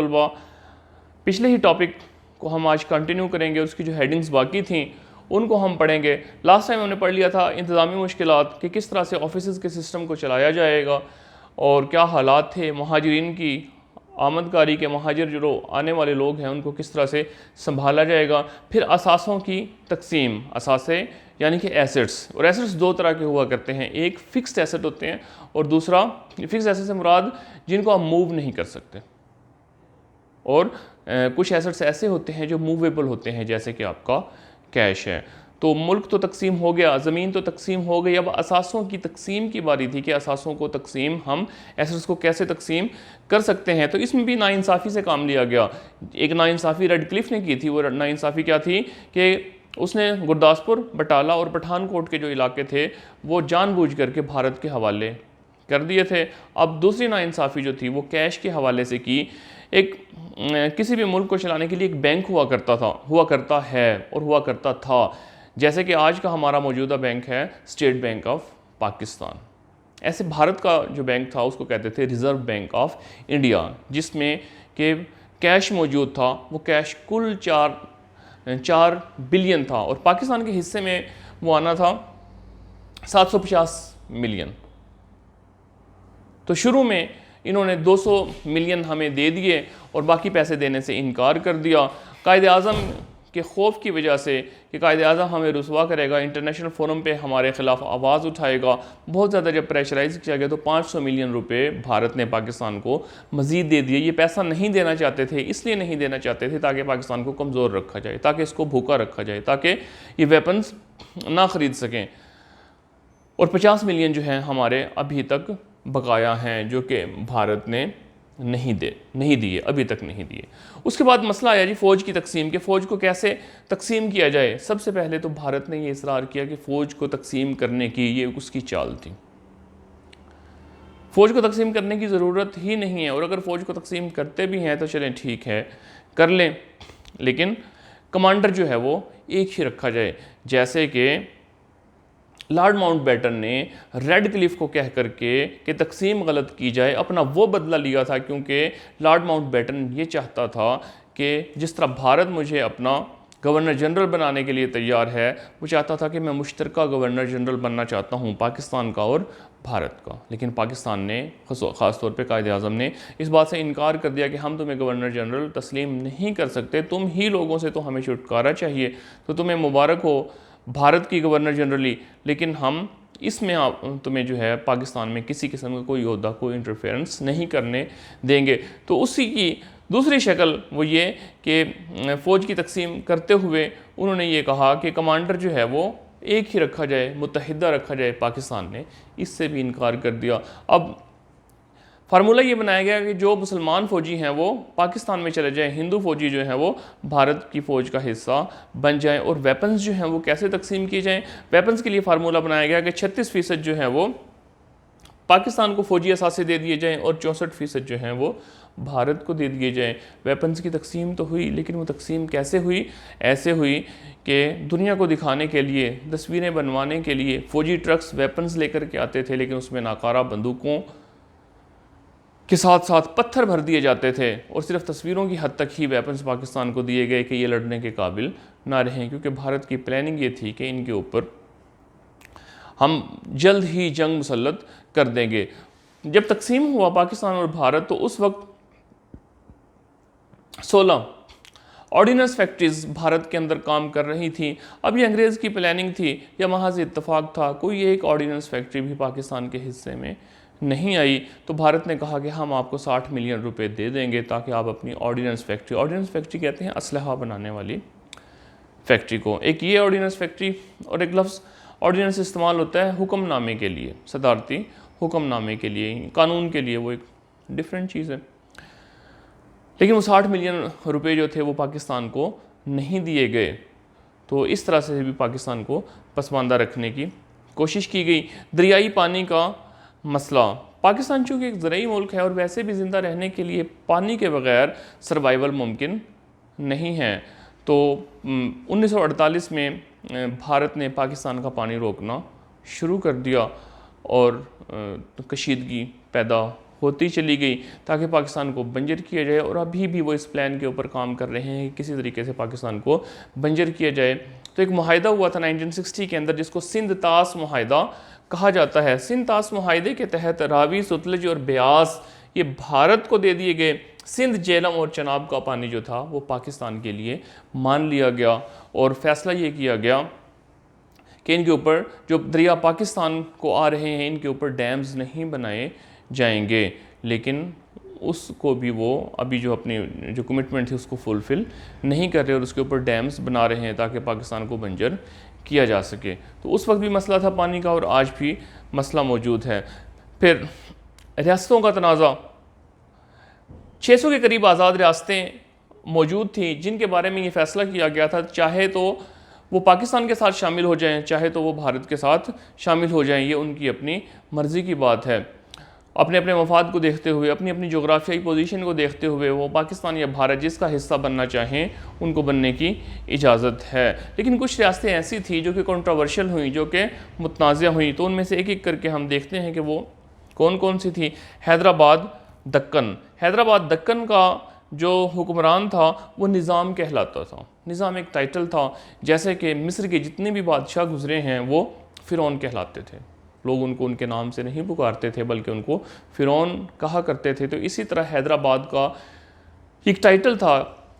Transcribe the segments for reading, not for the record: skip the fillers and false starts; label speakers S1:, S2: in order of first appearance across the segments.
S1: तलबा, पिछले ही टॉपिक को हम आज कंटिन्यू करेंगे। उसकी जो हेडिंग्स बाकी थी उनको हम पढ़ेंगे। लास्ट टाइम हमने पढ़ लिया था इंतज़ामी मुश्किलात कि किस तरह से ऑफिस के सिस्टम को चलाया जाएगा और क्या हालात थे महाजरीन की आमदकारी के। महाजिर जो आने वाले लोग हैं उनको किस तरह से संभाला जाएगा। फिर असासों की तकसीम, असासे यानी कि एसेट्स, और एसेट्स दो तरह के हुआ करते हैं। एक फ़िक्स्ड एसेट होते हैं और दूसरा, फ़िक्स्ड एसेट से मुराद जिनको आप मूव नहीं कर सकते, और कुछ एसेट्स ऐसे होते हैं जो मूवेबल होते हैं, जैसे कि आपका कैश है। तो मुल्क तो तकसीम हो गया, ज़मीन तो तकसीम हो गई, अब असासों की तकसीम की बारी थी कि असासों को तकसीम, हम एसेट्स को कैसे तकसीम कर सकते हैं। तो इसमें भी नाइंसाफ़ी से काम लिया गया। एक नाइंसाफ़ी रेडक्लिफ ने की थी। वो नाइंसाफ़ी क्या थी कि उसने गुरदासपुर, बटाला और पठानकोट के जो इलाके थे वो जानबूझ करके भारत के हवाले कर दिए थे। अब दूसरी नाइंसाफ़ी जो थी वो कैश के हवाले से की। एक किसी भी मुल्क को चलाने के लिए एक बैंक हुआ करता है और हुआ करता था, जैसे कि आज का हमारा मौजूदा बैंक है स्टेट बैंक ऑफ पाकिस्तान। ऐसे भारत का जो बैंक था उसको कहते थे रिज़र्व बैंक ऑफ इंडिया, जिसमें कि कैश मौजूद था। वो कैश कुल 4 बिलियन था और पाकिस्तान के हिस्से में वो आना था 750 मिलियन। तो शुरू में इन्होंने 200 मिलियन हमें दे दिए और बाकी पैसे देने से इनकार कर दिया। कायदे आज़म के खौफ की वजह से कि कायदे आज़म हमें रुसवा करेगा, इंटरनेशनल फोरम पे हमारे ख़िलाफ़ आवाज़ उठाएगा, बहुत ज़्यादा जब प्रेशराइज किया गया तो 500 मिलियन रुपए भारत ने पाकिस्तान को मज़ीद दे दिए। ये पैसा नहीं देना चाहते थे, इसलिए नहीं देना चाहते थे ताकि पाकिस्तान को कमज़ोर रखा जाए, ताकि इसको भूखा रखा जाए, ताकि ये वेपन्स ना ख़रीद सकें। और 50 मिलियन जो हैं हमारे अभी तक बकाया हैं, जो कि भारत ने नहीं दिए, अभी तक नहीं दिए। उसके बाद मसला आया जी फ़ौज की तकसीम के। फ़ौज को कैसे तकसीम किया जाए। सबसे पहले तो भारत ने ये इसरार किया कि फ़ौज को तकसीम करने की ये उसकी चाल थी। फ़ौज को तकसीम करने की ज़रूरत ही नहीं है, और अगर फ़ौज को तकसीम करते भी हैं तो चलें ठीक है, कर लें, लेकिन कमांडर जो है वो एक ही रखा जाए। जैसे कि लॉर्ड माउंटबेटन ने रेडक्लिफ को कह करके कि तकसीम गलत की जाए अपना वो बदला लिया था, क्योंकि लॉर्ड माउंटबेटन ये चाहता था कि जिस तरह भारत मुझे अपना गवर्नर जनरल बनाने के लिए तैयार है, वो चाहता था कि मैं मुश्तरका गवर्नर जनरल बनना चाहता हूँ पाकिस्तान का और भारत का। लेकिन पाकिस्तान ने, ख़ास तौर पे कायदे आज़म ने, इस बात से इनकार कर दिया कि हम तुम्हें गवर्नर जनरल तस्लीम नहीं कर सकते, तुम ही लोगों से तो हमें छुटकारा चाहिए, तो तुम्हें मुबारक हो भारत की गवर्नर जनरली, लेकिन हम इसमें तुम्हें जो है पाकिस्तान में किसी किस्म का कोई ओहदा, कोई इंटरफेरेंस नहीं करने देंगे। तो उसी की दूसरी शक्ल वो ये कि फ़ौज की तकसीम करते हुए उन्होंने ये कहा कि कमांडर जो है वो एक ही रखा जाए, मुत्तहिदा रखा जाए। पाकिस्तान ने इससे भी इनकार कर दिया। अब फार्मूला ये बनाया गया कि जो मुसलमान फ़ौजी हैं वो पाकिस्तान में चले जाएं, हिंदू फ़ौजी जो हैं वो भारत की फ़ौज का हिस्सा बन जाएं। और वेपन्स जो हैं वो कैसे तकसीम किए जाएं। वेपन्स के लिए फार्मूला बनाया गया कि 36% जो हैं वो पाकिस्तान को फ़ौजी असासे दे दिए जाएँ और 64% जो हैं वो भारत को दे दिए जाएँ। वेपन्स की तकसीम तो हुई, लेकिन वो तकसीम कैसे हुई। ऐसे हुई कि दुनिया को दिखाने के लिए, तस्वीरें बनवाने के लिए फ़ौजी ट्रक्स वेपन्स लेकर के आते थे, लेकिन उसमें नाकारा बंदूकों के साथ साथ पत्थर भर दिए जाते थे और सिर्फ तस्वीरों की हद तक ही वेपन्स पाकिस्तान को दिए गए कि ये लड़ने के काबिल ना रहें, क्योंकि भारत की प्लानिंग ये थी कि इनके ऊपर हम जल्द ही जंग मुसल्लत कर देंगे। जब तकसीम हुआ पाकिस्तान और भारत, तो उस वक्त 16 ऑर्डिनेंस फैक्ट्रीज भारत के अंदर काम कर रही थी। अब ये अंग्रेज़ की प्लानिंग थी या महज इत्तफाक था, कोई एक ऑर्डिनेंस फैक्ट्री भी पाकिस्तान के हिस्से में नहीं आई। तो भारत ने कहा कि हम आपको 60 मिलियन रुपए दे देंगे ताकि आप अपनी ऑर्डिनेंस फैक्ट्री कहते हैं असलहा बनाने वाली फैक्ट्री को। एक ये ऑर्डिनेंस फैक्ट्री, और एक लफ्ज़ ऑर्डिनेंस इस्तेमाल होता है हुक्मनामे के लिए, सदारती हुक्मनामे के लिए, कानून के लिए, वो एक डिफरेंट चीज़ है। लेकिन वो 60 मिलियन रुपए जो थे वो पाकिस्तान को नहीं दिए गए। तो इस तरह से भी पाकिस्तान को पसमानदा रखने की कोशिश की गई। दरियाई पानी का मसला, पाकिस्तान चूँकि एक ज़राई मुल्क है और वैसे भी ज़िंदा रहने के लिए पानी के बग़ैर सर्वाइवल मुमकिन नहीं है। तो 1948 में भारत ने पाकिस्तान का पानी रोकना शुरू कर दिया और कशीदगी पैदा होती चली गई ताकि पाकिस्तान को बंजर किया जाए, और अभी भी वो इस प्लान के ऊपर काम कर रहे हैं कि किसी तरीके से पाकिस्तान को बंजर किया जाए। तो एक मुआहिदा हुआ था 1960 के अंदर जिसको सिंध तास मुआहिदा कहा जाता है। सिंध तास मुआहिदे के तहत रावी, सतलज और ब्यास ये भारत को दे दिए गए। सिंध, झेलम और चनाब का पानी जो था वो पाकिस्तान के लिए मान लिया गया, और फैसला ये किया गया कि इनके ऊपर जो दरिया पाकिस्तान को आ रहे हैं इनके ऊपर डैम्स नहीं बनाए जाएंगे। लेकिन उसको भी वो अभी जो अपनी जो कमिटमेंट थी उसको फुलफ़िल नहीं कर रहे और उसके ऊपर डैम्स बना रहे हैं ताकि पाकिस्तान को बंजर किया जा सके। तो उस वक्त भी मसला था पानी का और आज भी मसला मौजूद है। फिर रियासतों का तनाज़ा, 600 के करीब आज़ाद रियासतें मौजूद थी जिनके बारे में ये फ़ैसला किया गया था चाहे तो वो पाकिस्तान के साथ शामिल हो जाएं, चाहे तो वो भारत के साथ शामिल हो जाएं, ये उनकी अपनी मर्ज़ी की बात है। अपने अपने मफाद को देखते हुए, अपनी अपनी जोग्राफियाई पोजीशन को देखते हुए वो पाकिस्तान या भारत जिसका हिस्सा बनना चाहें उनको बनने की इजाज़त है। लेकिन कुछ रियासतें ऐसी थी जो कि कंट्रोवर्शियल हुई, जो कि मुतनाज़ा हुई, तो उनमें से एक एक करके हम देखते हैं कि वो कौन कौन सी थी। हैदराबाद दक्कन। हैदराबाद दक्कन का जो हुक्मरान था वो निज़ाम कहलाता था। निज़ाम एक टाइटल था, जैसे कि मिस्र के जितने भी बादशाह गुजरे हैं वो फ़िरौन कहलाते थे। लोग उनको उनके नाम से नहीं पुकारते थे बल्कि उनको फ़िरौन कहा करते थे। तो इसी तरह हैदराबाद का एक टाइटल था,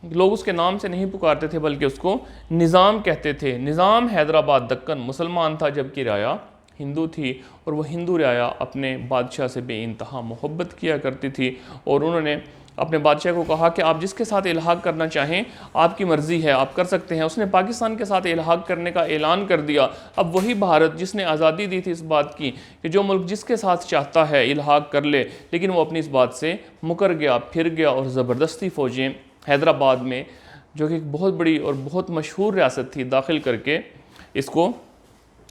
S1: लोग उसके नाम से नहीं पुकारते थे बल्कि उसको निज़ाम कहते थे। निज़ाम हैदराबाद दक्कन मुसलमान था जबकि राया हिंदू थी, और वह हिंदू राया अपने बादशाह से बेइंतहा मोहब्बत किया करती थी, और उन्होंने अपने बादशाह को कहा कि आप जिसके साथ इल्हाक करना चाहें आपकी मर्ज़ी है, आप कर सकते हैं। उसने पाकिस्तान के साथ इल्हाक करने का ऐलान कर दिया। अब वही भारत जिसने आज़ादी दी थी इस बात की कि जो मुल्क जिसके साथ चाहता है इल्हाक कर ले, लेकिन वो अपनी इस बात से मुकर गया, फिर गया, और ज़बरदस्ती फ़ौजें हैदराबाद में, जो कि एक बहुत बड़ी और बहुत मशहूर रियासत थी, दाखिल करके इसको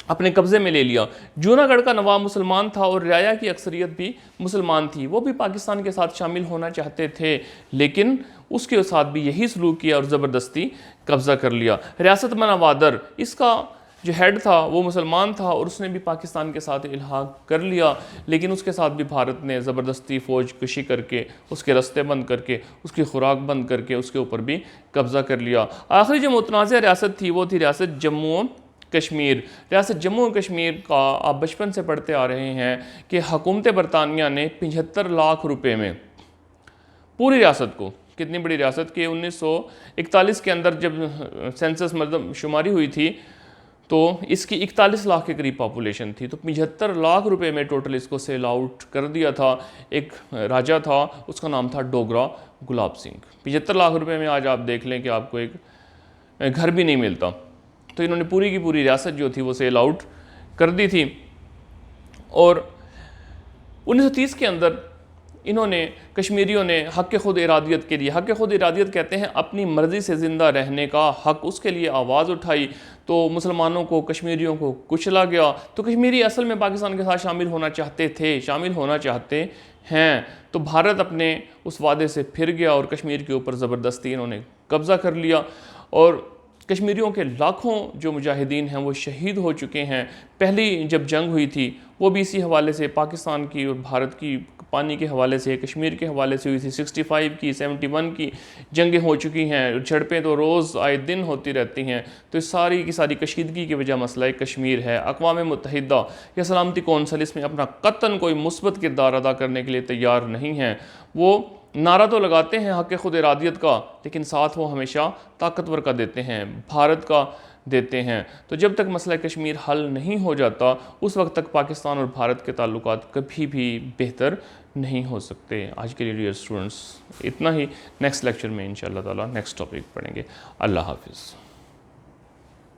S1: अपने कब्ज़े में ले लिया। जूनागढ़ का नवाब मुसलमान था और राया की अक्सरियत भी मुसलमान थी। वो भी पाकिस्तान के साथ शामिल होना चाहते थे, लेकिन उसके साथ भी यही सलूक किया और ज़बरदस्ती कब्ज़ा कर लिया। रियासत मनावादर, इसका जो हेड था वो मुसलमान था और उसने भी पाकिस्तान के साथ इल्हाक कर लिया, लेकिन उसके साथ भी भारत ने ज़बरदस्ती फ़ौज कशी करके, उसके रास्ते बंद करके, उसकी खुराक बंद करके उसके ऊपर भी कब्ज़ा कर लिया। आखिरी जो मुतनाज़ा रियासत थी वो थी रियासत जम्मू कश्मीर। रियासत जम्मू और कश्मीर का आप बचपन से पढ़ते आ रहे हैं कि हुकूमत बरतानिया ने 75 लाख रुपए में पूरी रियासत को, कितनी बड़ी रियासत के 1941 के अंदर जब सेंसस मतलब शुमारी हुई थी तो इसकी 41 लाख के करीब पॉपुलेशन थी, तो 75 लाख रुपए में टोटल इसको सेल आउट कर दिया था। एक राजा था, उसका नाम था डोगरा गुलाब सिंह। 75 लाख रुपए में आज आप देख लें कि आपको एक घर भी नहीं मिलता। तो इन्होंने पूरी की पूरी रियासत जो थी वो सेल आउट कर दी थी, और 1930 के अंदर इन्होंने कश्मीरियों ने हक़ खुद इरादियत के लिए, हक़ खुद इरादियत कहते हैं अपनी मर्ज़ी से ज़िंदा रहने का हक़, उसके लिए आवाज़ उठाई। तो मुसलमानों को, कश्मीरियों को कुचला गया। तो कश्मीरी असल में पाकिस्तान के साथ शामिल होना चाहते थे, शामिल होना चाहते हैं। तो भारत अपने उस वादे से फिर गया और कश्मीर के ऊपर ज़बरदस्ती इन्होंने कब्ज़ा कर लिया, और कश्मीरियों के लाखों जो मुजाहिदीन हैं वो शहीद हो चुके हैं। पहली जब जंग हुई थी वो भी इसी हवाले से, पाकिस्तान की और भारत की पानी के हवाले से, कश्मीर के हवाले से हुई थी। 65 की, 71 की जंगें हो चुकी हैं, झड़पें तो रोज़ आए दिन होती रहती हैं। तो इस सारी की सारी कशीदगी की वजह मसला कश्मीर है। अक़वाम मुत्तहिदा या सलामती कौंसिल इसमें अपना कतन कोई मुस्बत किरदार अदा करने के लिए तैयार नहीं है। वो नारा तो लगाते हैं हक़ खुद इरादियत का, लेकिन साथ वो हमेशा ताकतवर का देते हैं, भारत का देते हैं। तो जब तक मसला कश्मीर हल नहीं हो जाता उस वक्त तक पाकिस्तान और भारत के ताल्लुकात कभी भी बेहतर नहीं हो सकते। आज के लिए डियर स्टूडेंट्स इतना ही। नेक्स्ट लेक्चर में इंशाअल्लाह ताला नेक्स्ट टॉपिक पढ़ेंगे। अल्लाह हाफिज़।